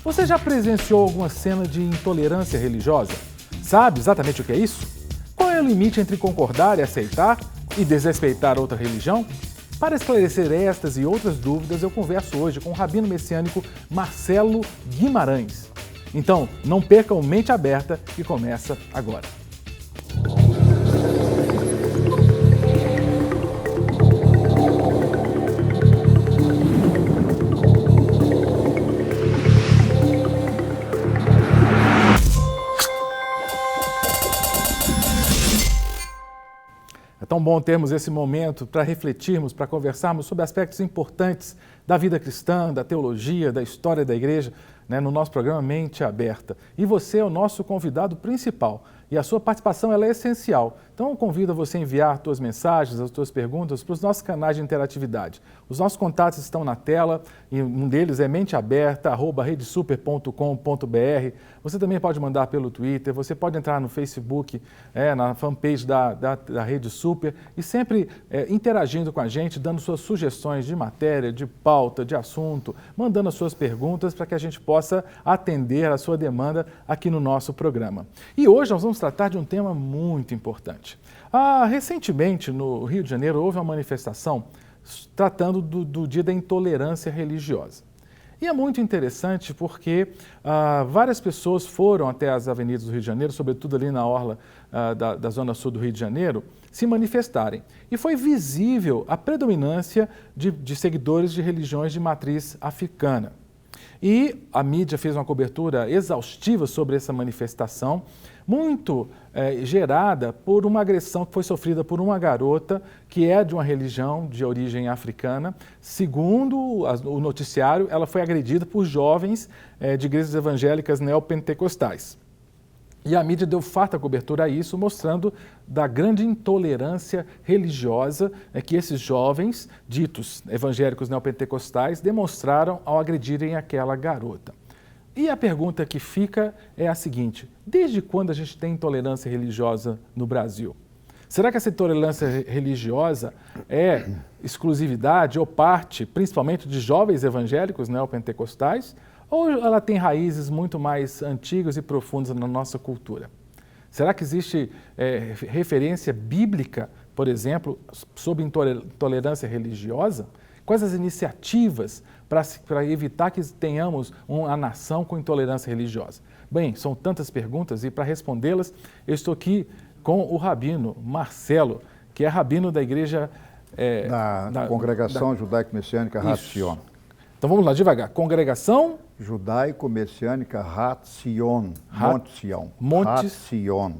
Você já presenciou alguma cena de intolerância religiosa? Sabe exatamente o que é isso? Qual é o limite entre concordar e aceitar e desrespeitar outra religião? Para esclarecer estas e outras dúvidas, eu converso hoje com o rabino messiânico Marcelo Guimarães. Então, não perca o Mente Aberta, que começa agora. É tão bom termos esse momento para refletirmos, para conversarmos sobre aspectos importantes da vida cristã, da teologia, da história da igreja, no nosso programa Mente Aberta. E você é o nosso convidado principal e a sua participação ela é essencial. Então eu convido a você a enviar suas mensagens, as suas perguntas para os nossos canais de interatividade. Os nossos contatos estão na tela e um deles é menteaberta@redesuper.com.br. Você também pode mandar pelo Twitter, você pode entrar no Facebook, na fanpage da Rede Super e sempre interagindo com a gente, dando suas sugestões de matéria, de pauta, de assunto, mandando as suas perguntas para que a gente possa atender a sua demanda aqui no nosso programa. E hoje nós vamos tratar de um tema muito importante. Recentemente, no Rio de Janeiro, houve uma manifestação tratando do Dia da Intolerância Religiosa. E é muito interessante porque várias pessoas foram até as avenidas do Rio de Janeiro, sobretudo ali na orla da zona sul do Rio de Janeiro, se manifestarem. E foi visível a predominância de seguidores de religiões de matriz africana. E a mídia fez uma cobertura exaustiva sobre essa manifestação, muito gerada por uma agressão que foi sofrida por uma garota que é de uma religião de origem africana. Segundo o noticiário, ela foi agredida por jovens de igrejas evangélicas neopentecostais. E a mídia deu farta cobertura a isso, mostrando da grande intolerância religiosa que esses jovens, ditos evangélicos neopentecostais, demonstraram ao agredirem aquela garota. E a pergunta que fica é a seguinte: desde quando a gente tem intolerância religiosa no Brasil? Será que essa intolerância religiosa é exclusividade ou parte, principalmente, de jovens evangélicos neopentecostais? Ou ela tem raízes muito mais antigas e profundas na nossa cultura? Será que existe referência bíblica, por exemplo, sobre intolerância religiosa? Quais as iniciativas para evitar que tenhamos uma nação com intolerância religiosa? Bem, são tantas perguntas e para respondê-las eu estou aqui com o rabino Marcelo, que é rabino da igreja... da Congregação Judaico-Messiânica Hatzion. Então vamos lá, devagar. Congregação Judaico-Messiânica Hatzion, Monte Sião. Hatzion.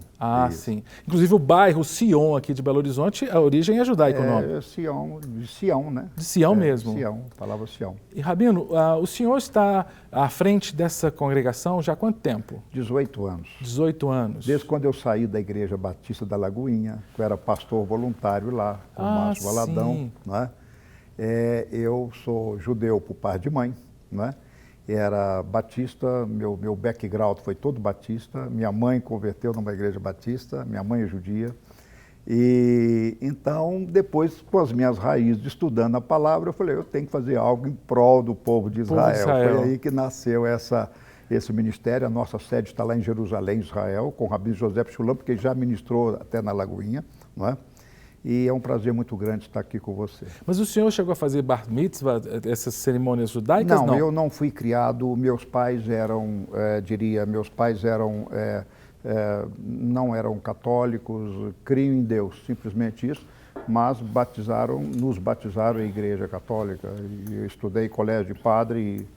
Sim. Inclusive o bairro Sion aqui de Belo Horizonte, a origem é judaica o nome. Sião, de Sião, né? De Sião mesmo. Sião, palavra Sião. E rabino, o senhor está à frente dessa congregação já há quanto tempo? 18 anos. 18 anos. Desde quando eu saí da Igreja Batista da Lagoinha, que eu era pastor voluntário lá, com o Márcio Valadão, né? Eu sou judeu por pai de mãe, né? Era batista, meu background foi todo batista, minha mãe converteu numa igreja batista, minha mãe é judia. E então, depois, com as minhas raízes, estudando a palavra, eu falei, eu tenho que fazer algo em prol do povo de Israel. Foi aí que nasceu esse ministério. A nossa sede está lá em Jerusalém, Israel, com o rabino José Shulam, porque já ministrou até na Lagoinha, não é? E é um prazer muito grande estar aqui com você. Mas o senhor chegou a fazer bar mitzvah, essas cerimônias judaicas? Não, eu não fui criado, meus pais eram, não eram católicos, criam em Deus, simplesmente isso, mas nos batizaram a Igreja Católica. Eu estudei colégio de padre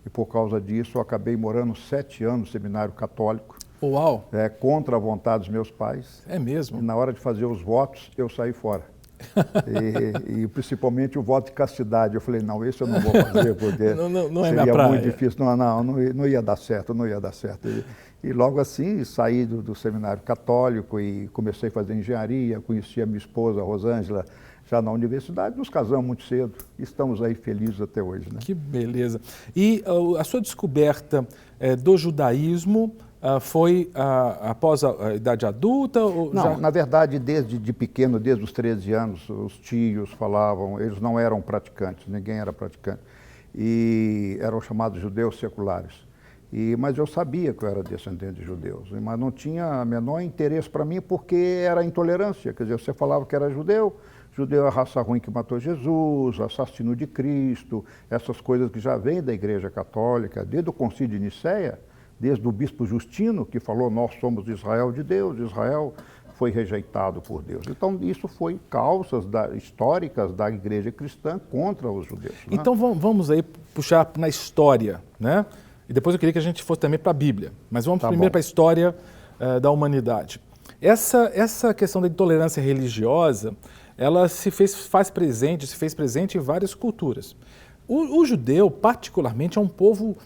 e por causa disso eu acabei morando 7 anos no seminário católico. Uau! Contra a vontade dos meus pais. É mesmo? E na hora de fazer os votos, eu saí fora. e principalmente o voto de castidade. Eu falei, não, esse eu não vou fazer, porque não seria muito difícil. Não ia dar certo, não ia dar certo. E logo assim, saí do seminário católico e comecei a fazer engenharia, conheci a minha esposa, a Rosângela, já na universidade, nos casamos muito cedo e estamos aí felizes até hoje, né? Que beleza. E a sua descoberta do judaísmo foi após a idade adulta? Ou não, já... na verdade, desde pequeno, desde os 13 anos, os tios falavam, eles não eram praticantes, ninguém era praticante, e eram chamados judeus seculares. Mas eu sabia que eu era descendente de judeus, mas não tinha menor interesse para mim porque era intolerância. Quer dizer, você falava que era judeu é a raça ruim que matou Jesus, assassino de Cristo, essas coisas que já vêm da Igreja Católica, desde o Concílio de Nicéia, desde o bispo Justino, que falou, nós somos Israel de Deus, Israel foi rejeitado por Deus. Então, isso foi causas históricas da Igreja cristã contra os judeus. Né? Então, vamos aí puxar na história, né? E depois eu queria que a gente fosse também para a Bíblia, mas vamos primeiro para a história da humanidade. Essa questão da intolerância religiosa, ela se fez presente em várias culturas. O judeu, particularmente, é um povo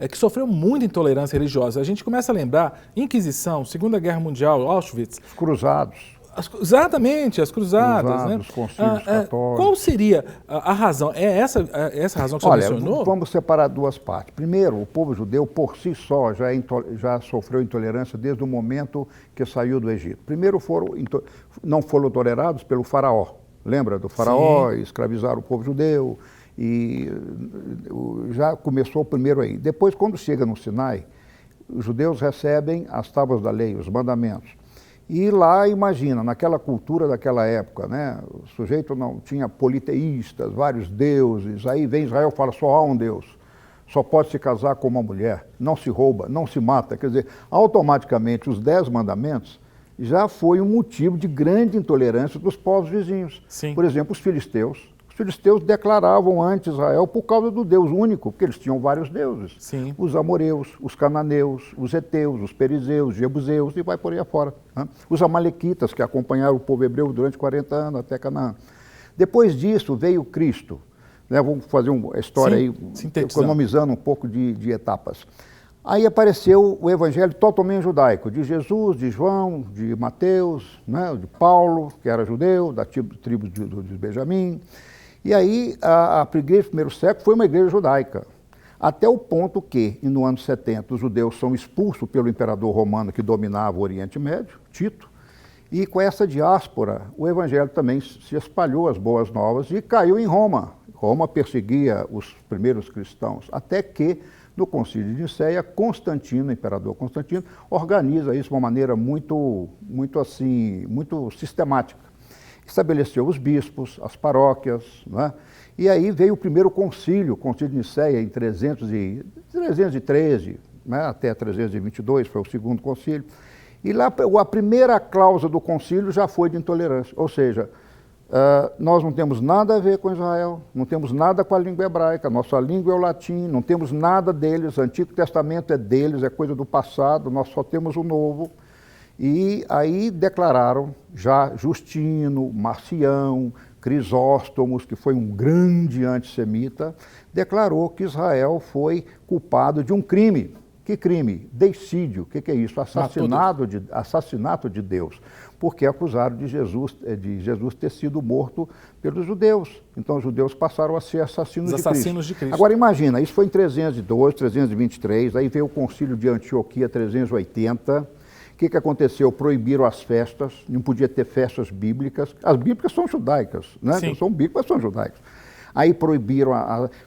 que sofreu muita intolerância religiosa. A gente começa a lembrar Inquisição, Segunda Guerra Mundial, Auschwitz. Os cruzados. Exatamente, as cruzadas, né? Os concílios católicos. Qual seria a razão? É essa razão que você mencionou? Vamos separar duas partes. Primeiro, o povo judeu, por si só, já sofreu intolerância desde o momento que saiu do Egito. Primeiro, não foram tolerados pelo faraó. Lembra do faraó? Sim. Escravizaram o povo judeu. E já começou primeiro aí. Depois, quando chega no Sinai, os judeus recebem as tábuas da lei, os mandamentos. E lá, imagina, naquela cultura daquela época, né? O sujeito não tinha politeístas, vários deuses, aí vem Israel e fala, só há um Deus, só pode se casar com uma mulher, não se rouba, não se mata. Quer dizer, automaticamente os 10 mandamentos já foi um motivo de grande intolerância dos povos vizinhos. Sim. Por exemplo, os filisteus. Os filisteus declaravam anti-Israel por causa do Deus único, porque eles tinham vários deuses. Sim. Os amoreus, os cananeus, os heteus, os perizeus, os jebuseus e vai por aí afora. Né? Os amalequitas, que acompanharam o povo hebreu durante 40 anos até Canaã. Depois disso veio Cristo. Né? Vamos fazer uma história aí, economizando um pouco de etapas. Aí apareceu o evangelho totalmente judaico, de Jesus, de João, de Mateus, né? De Paulo, que era judeu, da tribo de Benjamim. E aí, a igreja do primeiro século foi uma igreja judaica, até o ponto que, no ano 70, os judeus são expulsos pelo imperador romano que dominava o Oriente Médio, Tito, e com essa diáspora, o evangelho também se espalhou, as boas novas, e caiu em Roma. Roma perseguia os primeiros cristãos, até que, no Concílio de Nicéia, Constantino, o imperador Constantino, organiza isso de uma maneira muito sistemática. Estabeleceu os bispos, as paróquias, né? E aí veio o primeiro concílio, o Concílio de Nicéia, em 313, né? Até 322, foi o segundo concílio. E lá a primeira cláusula do concílio já foi de intolerância, ou seja, nós não temos nada a ver com Israel, não temos nada com a língua hebraica, nossa língua é o latim, não temos nada deles, o Antigo Testamento é deles, é coisa do passado, nós só temos o Novo. E aí declararam já Justino, Marcião, Crisóstomos, que foi um grande antissemita, declarou que Israel foi culpado de um crime. Que crime? Deicídio. O que é isso? Assassinato de Deus. Porque acusaram de Jesus ter sido morto pelos judeus. Então os judeus passaram a ser assassinos de Cristo. Agora imagina, isso foi em 302, 323, aí veio o Concílio de Antioquia 380. O que aconteceu? Proibiram as festas, não podia ter festas bíblicas. As bíblicas são judaicas, né? Não são bíblicas, mas são judaicas. Aí proibiram,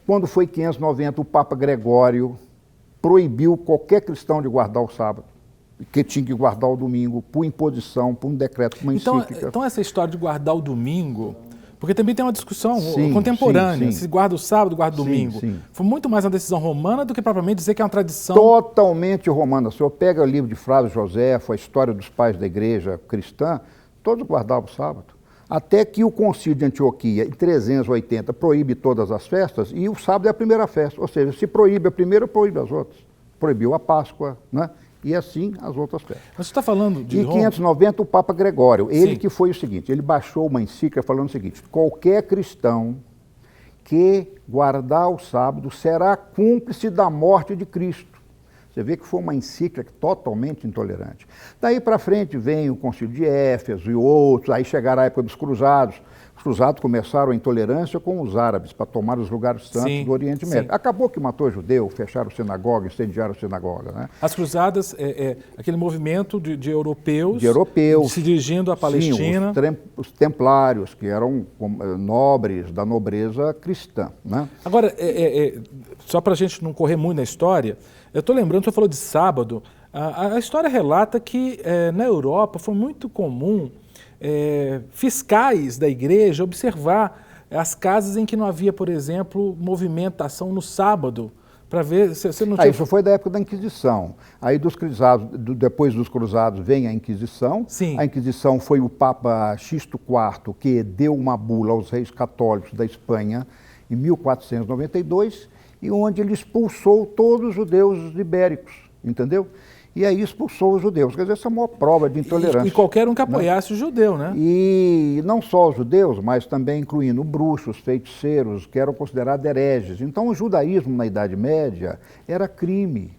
quando foi 590, o Papa Gregório proibiu qualquer cristão de guardar o sábado, que tinha que guardar o domingo, por imposição, por um decreto, por uma encíclica. Então essa história de guardar o domingo, porque também tem uma discussão contemporânea, se guarda o sábado, guarda o domingo. Foi muito mais uma decisão romana do que propriamente dizer que é uma tradição... Totalmente romana. Se eu pego o livro de Flávio Josefo, a história dos pais da igreja cristã, todos guardavam o sábado. Até que o Concílio de Antioquia, em 380, proíbe todas as festas, e o sábado é a primeira festa. Ou seja, se proíbe a primeira, proíbe as outras. Proibiu a Páscoa, né? E assim as outras festas. Mas você está falando de... Em 590, o Papa Gregório, ele que foi o seguinte, ele baixou uma encíclica falando o seguinte, qualquer cristão que guardar o sábado será cúmplice da morte de Cristo. Você vê que foi uma encíclica totalmente intolerante. Daí para frente vem o Concílio de Éfeso e outros, aí chegaram a época dos cruzados, Os cruzados começaram a intolerância com os árabes para tomar os lugares santos do Oriente Médio. Acabou que matou judeu, fecharam sinagoga, incendiaram sinagoga, né? As cruzadas aquele movimento de europeus se dirigindo à Palestina. Sim, os templários, que eram nobres da nobreza cristã, né? Agora, só para a gente não correr muito na história, eu estou lembrando, você falou de sábado, a história relata que na Europa foi muito comum fiscais da igreja observar as casas em que não havia, por exemplo, movimentação no sábado, para ver se você não tinha... Isso foi da época da Inquisição. Aí depois dos cruzados vem a Inquisição. Sim. A Inquisição foi o Papa Sixto IV que deu uma bula aos reis católicos da Espanha em 1492, e onde ele expulsou todos os judeus ibéricos, entendeu? E aí expulsou os judeus. Quer dizer, essa é a maior prova de intolerância. E qualquer um que apoiasse o judeu, né? E não só os judeus, mas também incluindo bruxos, feiticeiros, que eram considerados hereges. Então o judaísmo na Idade Média era crime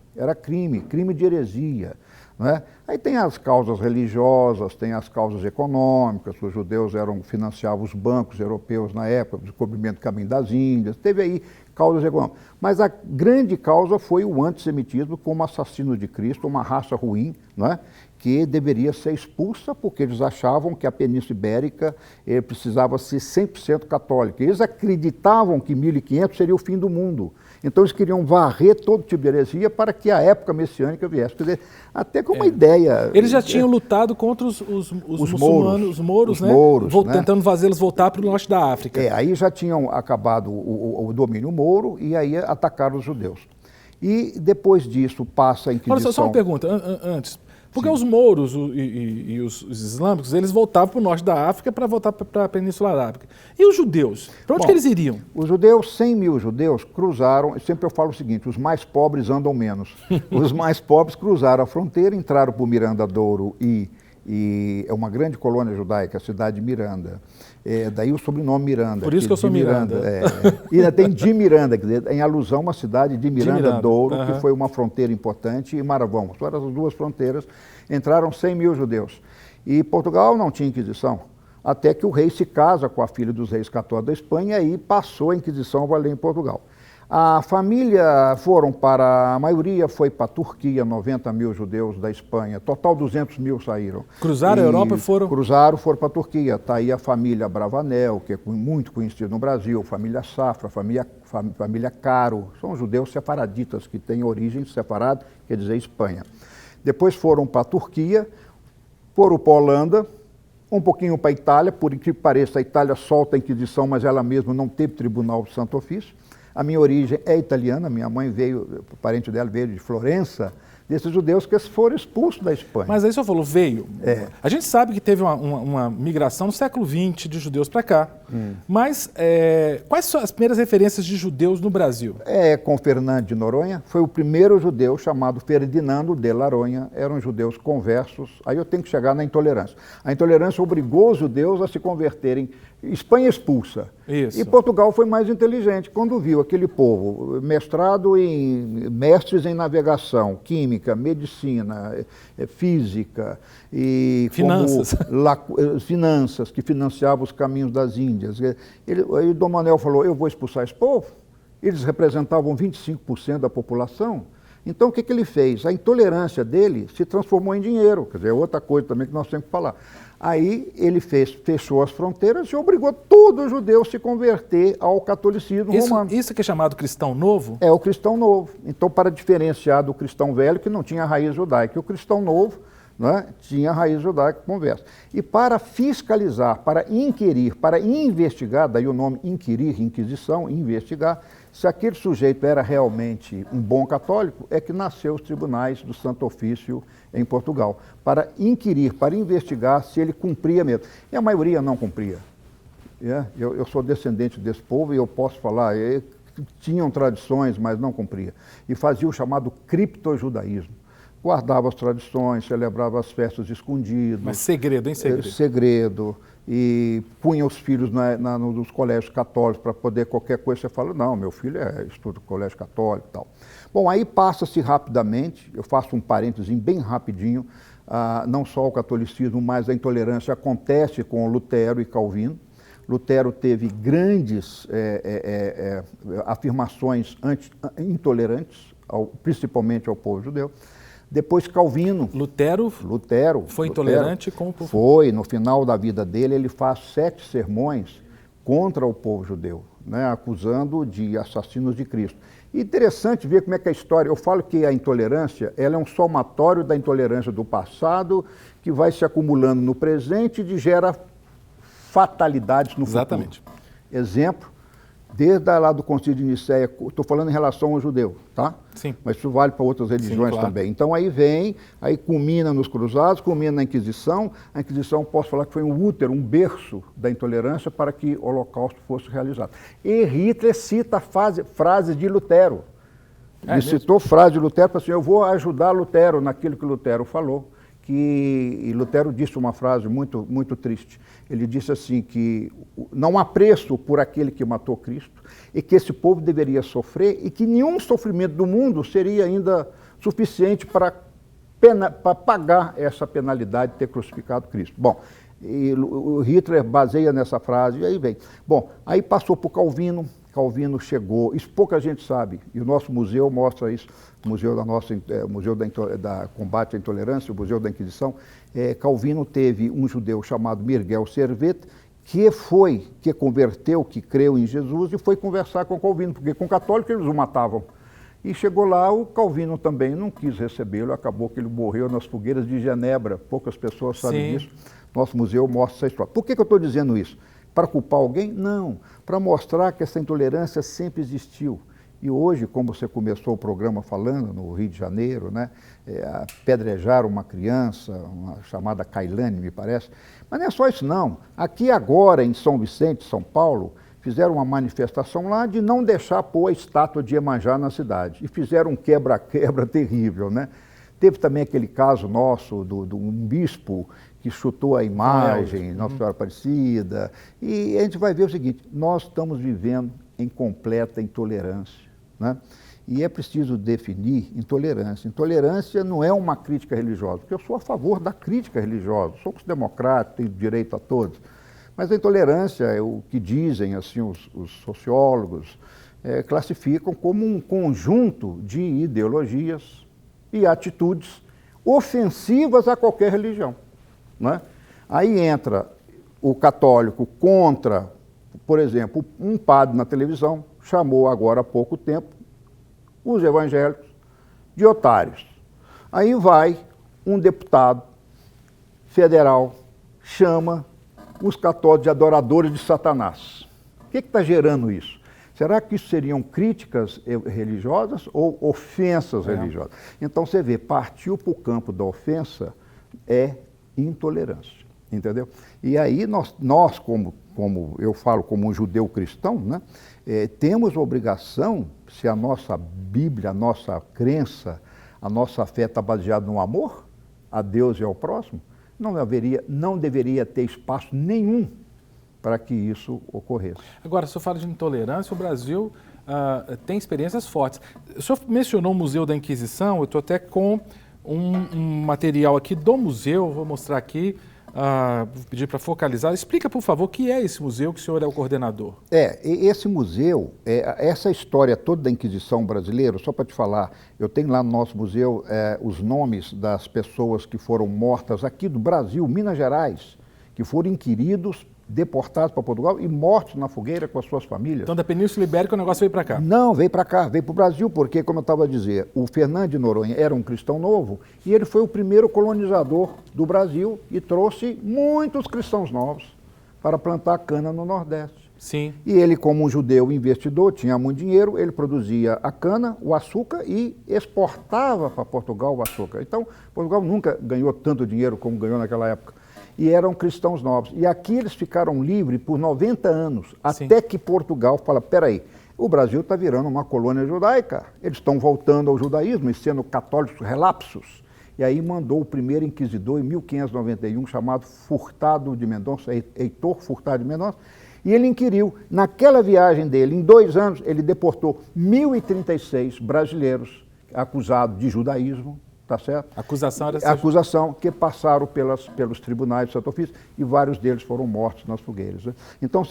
de heresia. Né? Aí tem as causas religiosas, tem as causas econômicas, os judeus financiavam os bancos europeus na época, o descobrimento do caminho das Índias, teve aí causas econômicas. Mas a grande causa foi o antissemitismo como assassino de Cristo, uma raça ruim, não é? Que deveria ser expulsa porque eles achavam que a Península Ibérica precisava ser 100% católica. Eles acreditavam que 1500 seria o fim do mundo. Então eles queriam varrer todo tipo de heresia para que a época messiânica viesse. Quer dizer, até com uma ideia... Eles já tinham lutado contra os muçulmanos, os mouros, né? Tentando fazê-los voltar para o norte da África. Aí já tinham acabado o domínio mouro e aí atacaram os judeus. E depois disso passa a Inquisição... Olha só uma pergunta, antes... Porque os mouros e os islâmicos, eles voltavam para o norte da África para voltar para a Península Arábica. E os judeus? Para onde que eles iriam? Os judeus, 100 mil judeus, cruzaram, sempre eu falo o seguinte, os mais pobres andam menos. Os mais pobres cruzaram a fronteira, entraram por Miranda Douro e é uma grande colônia judaica, a cidade de Miranda. Daí o sobrenome Miranda. Por isso que eu sou Miranda. E ainda tem de Miranda, quer dizer, em alusão a uma cidade de Miranda Douro, que foi uma fronteira importante, e Maravão. Só as duas fronteiras, entraram 100 mil judeus. E Portugal não tinha Inquisição, até que o rei se casa com a filha dos reis católicos da Espanha, e aí passou a Inquisição a valer em Portugal. A família a maioria foi para a Turquia, 90 mil judeus da Espanha, total 200 mil saíram. Cruzaram a Europa e foram? Cruzaram, foram para a Turquia. Está aí a família Bravanel, que é muito conhecida no Brasil, família Safra, família Caro, são judeus sefaraditas, que têm origem sefarada, quer dizer Espanha. Depois foram para a Turquia, foram para a Holanda, um pouquinho para a Itália, por incrível que pareça, a Itália solta a Inquisição, mas ela mesma não teve tribunal de Santo Ofício. A minha origem é italiana, minha mãe veio, o parente dela veio de Florença, desses judeus que foram expulsos da Espanha. Mas aí o senhor falou, veio. A gente sabe que teve uma migração no século XX de judeus para cá. Mas quais são as primeiras referências de judeus no Brasil? Com Fernando de Noronha, foi o primeiro judeu chamado Ferdinando de Laronha, eram judeus conversos. Aí eu tenho que chegar na intolerância. A intolerância obrigou os judeus a se converterem. Espanha expulsa. Isso. E Portugal foi mais inteligente. Quando viu aquele povo mestres em navegação, química, medicina, física e finanças, que financiavam os caminhos das Índias. Aí Dom Manuel falou, eu vou expulsar esse povo. Eles representavam 25% da população. Então o que ele fez? A intolerância dele se transformou em dinheiro. Quer dizer, outra coisa também que nós temos que falar. Aí ele fechou as fronteiras e obrigou todo judeu a se converter ao catolicismo romano. Isso que é chamado cristão novo? É o cristão novo. Então, para diferenciar do cristão velho, que não tinha raiz judaica, o cristão novo, né, tinha raiz judaica conversa. E para fiscalizar, para inquirir, para investigar, daí o nome inquirir, inquisição, investigar, se aquele sujeito era realmente um bom católico, é que nasceu os tribunais do Santo Ofício em Portugal, para inquirir, para investigar se ele cumpria mesmo. E a maioria não cumpria. Eu sou descendente desse povo e eu posso falar, tinham tradições, mas não cumpria. E fazia o chamado criptojudaísmo. Guardava as tradições, celebrava as festas escondidas. Mas segredo, hein? Segredo. E punha os filhos nos colégios católicos para poder qualquer coisa. Você fala, não, meu filho estuda no colégio católico e tal. Bom, aí passa-se rapidamente, eu faço um parênteses bem rapidinho, não só o catolicismo, mas a intolerância acontece com Lutero e Calvino. Lutero teve grandes afirmações intolerantes, principalmente ao povo judeu. Depois Calvino. Lutero foi intolerante com o povo? Foi. No final da vida dele, ele faz 7 sermões contra o povo judeu, né, acusando de assassinos de Cristo. E interessante ver como é que a história... Eu falo que a intolerância ela é um somatório da intolerância do passado que vai se acumulando no presente e gera fatalidades no futuro. Exatamente. Exemplo, desde lá do Concílio de Nicéia, estou falando em relação ao judeu, tá? Sim. Mas isso vale para outras religiões. Sim, claro. Também. Então aí vem, aí culmina nos cruzados, culmina na Inquisição. A Inquisição, posso falar que foi um útero, um berço da intolerância para que o Holocausto fosse realizado. E Hitler cita frases de Lutero. Ele citou frase de Lutero para assim, eu vou ajudar Lutero naquilo que Lutero falou. E Lutero disse uma frase muito, muito triste. Ele disse assim que não há preço por aquele que matou Cristo e que esse povo deveria sofrer e que nenhum sofrimento do mundo seria ainda suficiente para pagar essa penalidade de ter crucificado Cristo. Bom, e o Hitler baseia nessa frase e aí vem. Bom, aí passou por Calvino. Calvino chegou, isso pouca gente sabe, e o nosso museu mostra isso, o museu da combate à intolerância, o museu da Inquisição. Calvino teve um judeu chamado Miguel Servet, que converteu, que creu em Jesus e foi conversar com Calvino, porque com católico eles o matavam. E chegou lá, o Calvino também não quis recebê-lo, acabou que ele morreu nas fogueiras de Genebra, poucas pessoas sabem disso. Nosso museu mostra essa história. Por que eu estou dizendo isso? Para culpar alguém? Não. Para mostrar que essa intolerância sempre existiu. E hoje, como você começou o programa falando, no Rio de Janeiro, né, apedrejaram uma criança, uma chamada Kailane, me parece. Mas não é só isso, não. Aqui agora, em São Vicente, São Paulo, fizeram uma manifestação lá de não deixar pôr a estátua de Iemanjá na cidade. E fizeram um quebra-quebra terrível, né? Teve também aquele caso nosso de um bispo que chutou a imagem, Nossa Senhora Aparecida. E a gente vai ver o seguinte, nós estamos vivendo em completa intolerância, né? E é preciso definir intolerância. Intolerância não é uma crítica religiosa, porque eu sou a favor da crítica religiosa, somos democratas, tenho direito a todos. Mas a intolerância é o que dizem assim, os sociólogos, classificam como um conjunto de ideologias e atitudes ofensivas a qualquer religião, né? Aí entra o católico contra, por exemplo, um padre na televisão chamou agora há pouco tempo os evangélicos de otários. Aí vai um deputado federal, chama os católicos de adoradores de Satanás. O que está gerando isso? Será que isso seriam críticas religiosas ou ofensas religiosas? Então você vê, partiu para o campo da ofensa é intolerância, entendeu? E aí nós como eu falo, como um judeu cristão, né, temos a obrigação, se a nossa Bíblia, a nossa crença, a nossa fé está baseada no amor a Deus e ao próximo, não deveria ter espaço nenhum para que isso ocorresse. Agora, o senhor fala de intolerância, o Brasil tem experiências fortes. O senhor mencionou o Museu da Inquisição, eu estou até com um material aqui do museu, vou mostrar aqui, vou pedir para focalizar. Explica, por favor, o que é esse museu que o senhor é o coordenador? Esse museu, essa história toda da Inquisição brasileira, só para te falar, eu tenho lá no nosso museu os nomes das pessoas que foram mortas aqui do Brasil, Minas Gerais, que foram inquiridos, deportados para Portugal e mortos na fogueira com as suas famílias. Então, da Península Ibérica, o negócio veio para cá? Não, veio para cá, veio para o Brasil, porque, como eu estava a dizer, o Fernando de Noronha era um cristão novo e ele foi o primeiro colonizador do Brasil e trouxe muitos cristãos novos para plantar cana no Nordeste. Sim. E ele, como um judeu investidor, tinha muito dinheiro, ele produzia a cana, o açúcar e exportava para Portugal o açúcar. Então, Portugal nunca ganhou tanto dinheiro como ganhou naquela época. E eram cristãos novos. E aqui eles ficaram livres por 90 anos, até que Portugal fala, peraí, o Brasil está virando uma colônia judaica, eles estão voltando ao judaísmo e sendo católicos relapsos. E aí mandou o primeiro inquisidor em 1591, chamado Furtado de Mendonça, Heitor Furtado de Mendonça, e ele inquiriu. Naquela viagem dele, em 2 anos, ele deportou 1.036 brasileiros acusados de judaísmo, tá certo? A acusação era A acusação que passaram pelos tribunais de Santo Ofício e vários deles foram mortos nas fogueiras. Né? Então,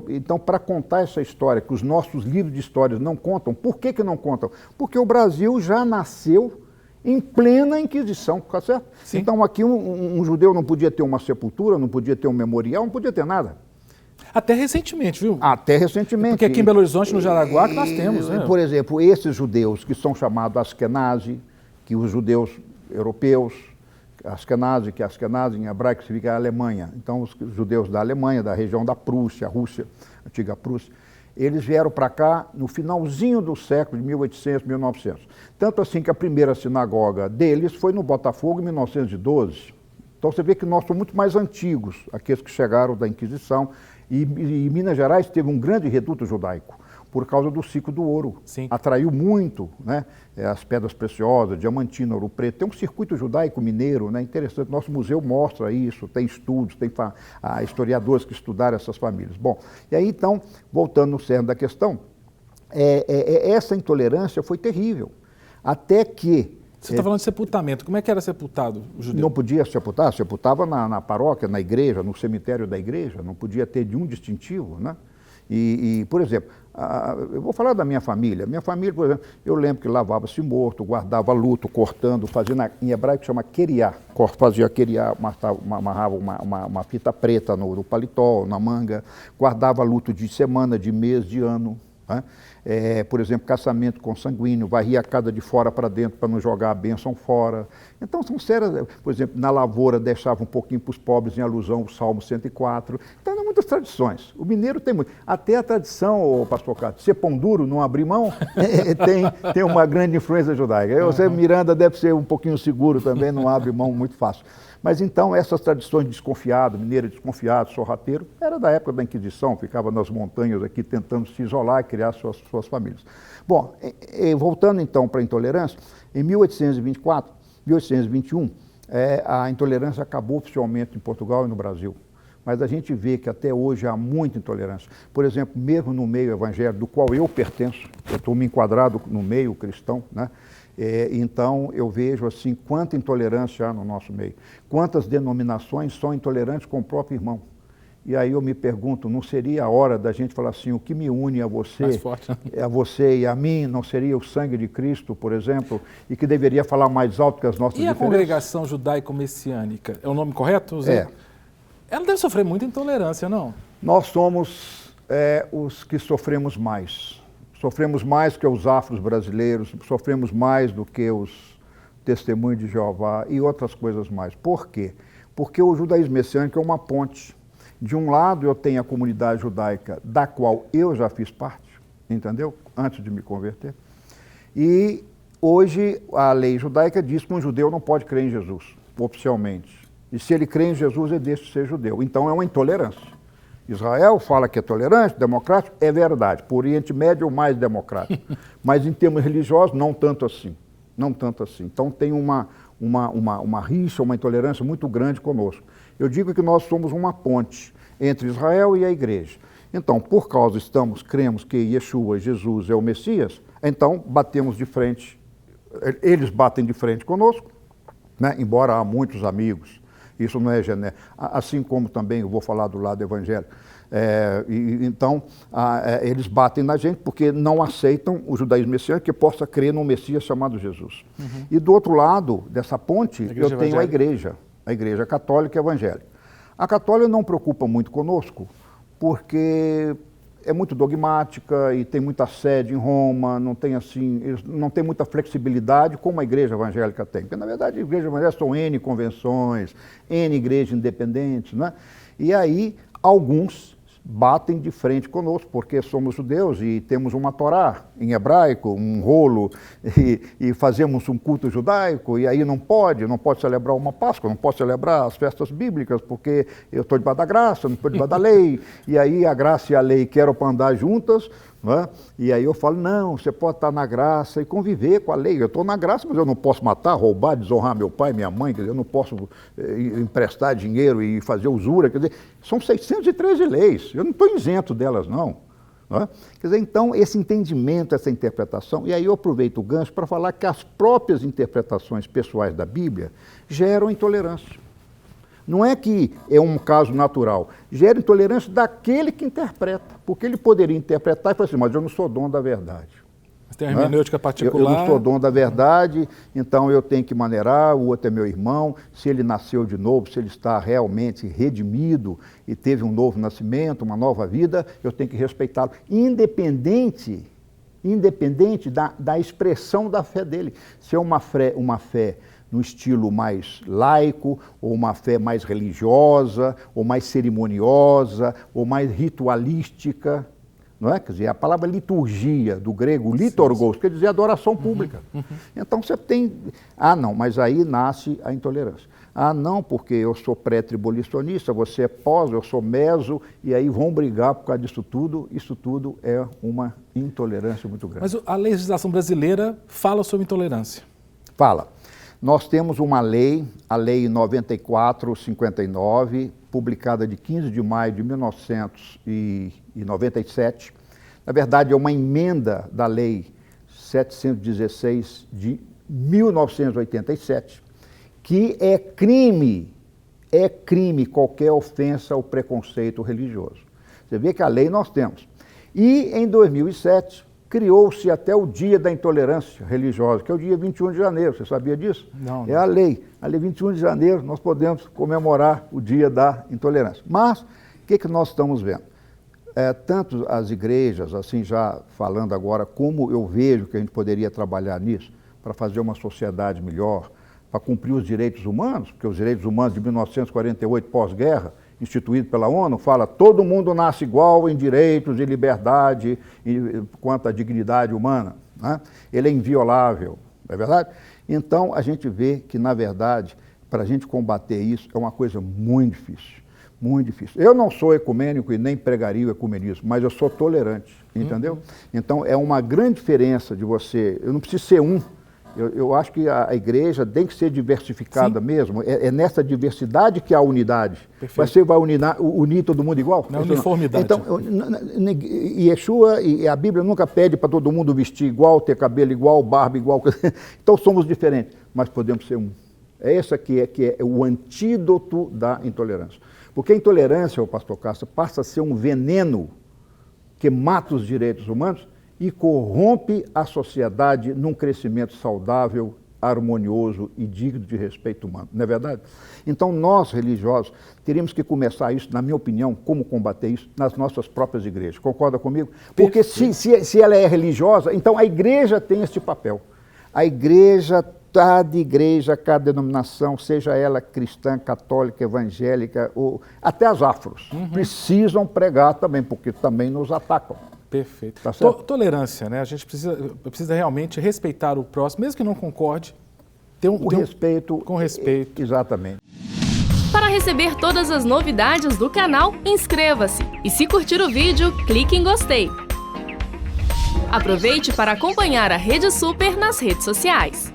então para contar essa história, que os nossos livros de histórias não contam, por que não contam? Porque o Brasil já nasceu em plena Inquisição, tá certo? Sim. Então aqui um judeu não podia ter uma sepultura, não podia ter um memorial, não podia ter nada. Até recentemente, viu? Até recentemente. Porque aqui em Belo Horizonte, no Jaraguá, que nós temos, né? Por exemplo, esses judeus que são chamados Askenazi, que os judeus europeus, Askenazi, que Askenazi em hebraico significa Alemanha. Então os judeus da Alemanha, da região da Prússia, Rússia, antiga Prússia, eles vieram para cá no finalzinho do século de 1800, 1900. Tanto assim que a primeira sinagoga deles foi no Botafogo em 1912. Então você vê que nós somos muito mais antigos, aqueles que chegaram da Inquisição. E Minas Gerais teve um grande reduto judaico por causa do ciclo do ouro. Sim. Atraiu muito, né, as pedras preciosas, diamantina, ouro preto. Tem um circuito judaico mineiro, né, interessante. Nosso museu mostra isso, tem estudos, tem historiadores que estudaram essas famílias. Bom, e aí então, voltando no cerne da questão, essa intolerância foi terrível. Até que... Você está falando de sepultamento. Como é que era sepultado o judeu? Não podia sepultar, sepultava na paróquia, na igreja, no cemitério da igreja, não podia ter nenhum distintivo, né? Por exemplo, eu vou falar da minha família. Minha família, por exemplo, eu lembro que lavava-se morto, guardava luto, cortando, fazia em hebraico chama queriá, fazia queriá, amarrava uma fita preta no paletó, na manga, guardava luto de semana, de mês, de ano, né? Por exemplo, casamento consanguíneo, varria a casa de fora para dentro para não jogar a bênção fora. Então, são sérias, por exemplo, na lavoura deixava um pouquinho para os pobres em alusão ao Salmo 104. Então, há muitas tradições. O mineiro tem muito. Até a tradição, pastor Cássio, ser pão duro, não abrir mão, tem uma grande influência judaica. Você, Miranda, deve ser um pouquinho seguro também, não abre mão muito fácil. Mas então, essas tradições de desconfiado, mineiro desconfiado, sorrateiro, era da época da Inquisição, ficava nas montanhas aqui tentando se isolar e criar suas famílias. Bom, voltando então para a intolerância, em 1824, 1821, a intolerância acabou oficialmente em Portugal e no Brasil. Mas a gente vê que até hoje há muita intolerância. Por exemplo, mesmo no meio evangélico, do qual eu pertenço, eu estou me enquadrado no meio cristão, né? Então, eu vejo assim, quanta intolerância há no nosso meio. Quantas denominações são intolerantes com o próprio irmão. E aí eu me pergunto, não seria a hora da gente falar assim, o que me une a você, mais forte, né? A você e a mim, não seria o sangue de Cristo, por exemplo, e que deveria falar mais alto que as nossas diferenças? E a congregação judaico-messiânica, é o nome correto, Zé? Ela deve sofrer muita intolerância, não? Nós somos os que sofremos mais. Sofremos mais que os afros brasileiros, sofremos mais do que os testemunhos de Jeová e outras coisas mais. Por quê? Porque o judaísmo messiânico é uma ponte. De um lado eu tenho a comunidade judaica, da qual eu já fiz parte, entendeu? Antes de me converter. E hoje a lei judaica diz que um judeu não pode crer em Jesus, oficialmente. E se ele crê em Jesus, ele deixa de ser judeu. Então é uma intolerância. Israel fala que é tolerante, democrático, é verdade. Por Oriente Médio, o mais democrático. Mas em termos religiosos, não tanto assim. Não tanto assim. Então tem uma rixa, uma intolerância muito grande conosco. Eu digo que nós somos uma ponte entre Israel e a igreja. Então, por causa cremos que Yeshua, Jesus, é o Messias, então batemos de frente, eles batem de frente conosco, né? Embora há muitos amigos. Isso não é genérico. Assim como também eu vou falar do lado evangélico. Então, eles batem na gente porque não aceitam o judaísmo messiânico que possa crer num Messias chamado Jesus. Uhum. E do outro lado dessa ponte, eu tenho a igreja católica e evangélica. A católica não preocupa muito conosco porque é muito dogmática e tem muita sede em Roma, não tem muita flexibilidade como a igreja evangélica tem. Porque, na verdade, a igreja evangélica são N convenções, N igrejas independentes, né? E aí, alguns batem de frente conosco, porque somos judeus e temos uma Torá em hebraico, um rolo, e fazemos um culto judaico, e aí não pode celebrar uma Páscoa, não pode celebrar as festas bíblicas, porque eu estou debaixo da graça, não estou debaixo da lei, e aí a graça e a lei querem para andar juntas, não é? E aí eu falo, não, você pode estar na graça e conviver com a lei. Eu estou na graça, mas eu não posso matar, roubar, desonrar meu pai, minha mãe, quer dizer, eu não posso emprestar dinheiro e fazer usura, quer dizer, são 613 leis, eu não estou isento delas, não. Não é? Quer dizer, então, esse entendimento, essa interpretação, e aí eu aproveito o gancho para falar que as próprias interpretações pessoais da Bíblia geram intolerância. Não é que é um caso natural, gera intolerância daquele que interpreta, porque ele poderia interpretar e falar assim, mas eu não sou dono da verdade. Mas tem uma hermenêutica particular. Eu não sou dono da verdade, então eu tenho que maneirar, o outro é meu irmão, se ele nasceu de novo, se ele está realmente redimido e teve um novo nascimento, uma nova vida, eu tenho que respeitá-lo, independente da expressão da fé dele. Se é uma fé no estilo mais laico, ou uma fé mais religiosa, ou mais cerimoniosa, ou mais ritualística, não é? Quer dizer, a palavra liturgia, do grego liturgos, quer dizer adoração pública. Então você tem... Ah, não, mas aí nasce a intolerância. Ah, não, porque eu sou pré-tribulacionista, você é pós, eu sou meso, e aí vão brigar por causa disso tudo. Isso tudo é uma intolerância muito grande. Mas a legislação brasileira fala sobre intolerância. Fala. Nós temos uma lei, a Lei 94/59, publicada de 15 de maio de 1997. Na verdade, é uma emenda da Lei 716 de 1987, que é crime qualquer ofensa ao preconceito religioso. Você vê que a lei nós temos. E em 2007, criou-se até o Dia da Intolerância Religiosa, que é o dia 21 de janeiro, você sabia disso? Não. É a lei 21 de janeiro, nós podemos comemorar o Dia da Intolerância. Mas, o que nós estamos vendo? Tanto as igrejas, assim já falando agora, como eu vejo que a gente poderia trabalhar nisso, para fazer uma sociedade melhor, para cumprir os direitos humanos, porque os direitos humanos de 1948, pós-guerra, instituído pela ONU, fala todo mundo nasce igual em direitos e liberdade quanto à dignidade humana. Né? Ele é inviolável, não é verdade? Então, a gente vê que, na verdade, para a gente combater isso é uma coisa muito difícil, muito difícil. Eu não sou ecumênico e nem pregaria o ecumenismo, mas eu sou tolerante, entendeu? Então, é uma grande diferença de você... Eu não preciso ser um. Eu acho que a igreja tem que ser diversificada. Sim. Mesmo. É nessa diversidade que há unidade. Perfeito. Você vai unir todo mundo igual? Na uniformidade. Então, Yeshua e a Bíblia nunca pede para todo mundo vestir igual, ter cabelo igual, barba igual. Então somos diferentes, mas podemos ser um. É esse aqui que é o antídoto da intolerância. Porque a intolerância, pastor Castro, passa a ser um veneno que mata os direitos humanos e corrompe a sociedade num crescimento saudável, harmonioso e digno de respeito humano. Não é verdade? Então, nós, religiosos, teríamos que começar isso, na minha opinião, como combater isso, nas nossas próprias igrejas. Concorda comigo? Porque se ela é religiosa, então a igreja tem esse papel. A igreja, cada igreja, cada denominação, seja ela cristã, católica, evangélica, ou até as afros, precisam pregar também, porque também nos atacam. Perfeito. Tá, tolerância, né? A gente precisa realmente respeitar o próximo, mesmo que não concorde, respeito. Com respeito. Exatamente. Para receber todas as novidades do canal, inscreva-se e se curtir o vídeo, clique em gostei. Aproveite para acompanhar a Rede Super nas redes sociais.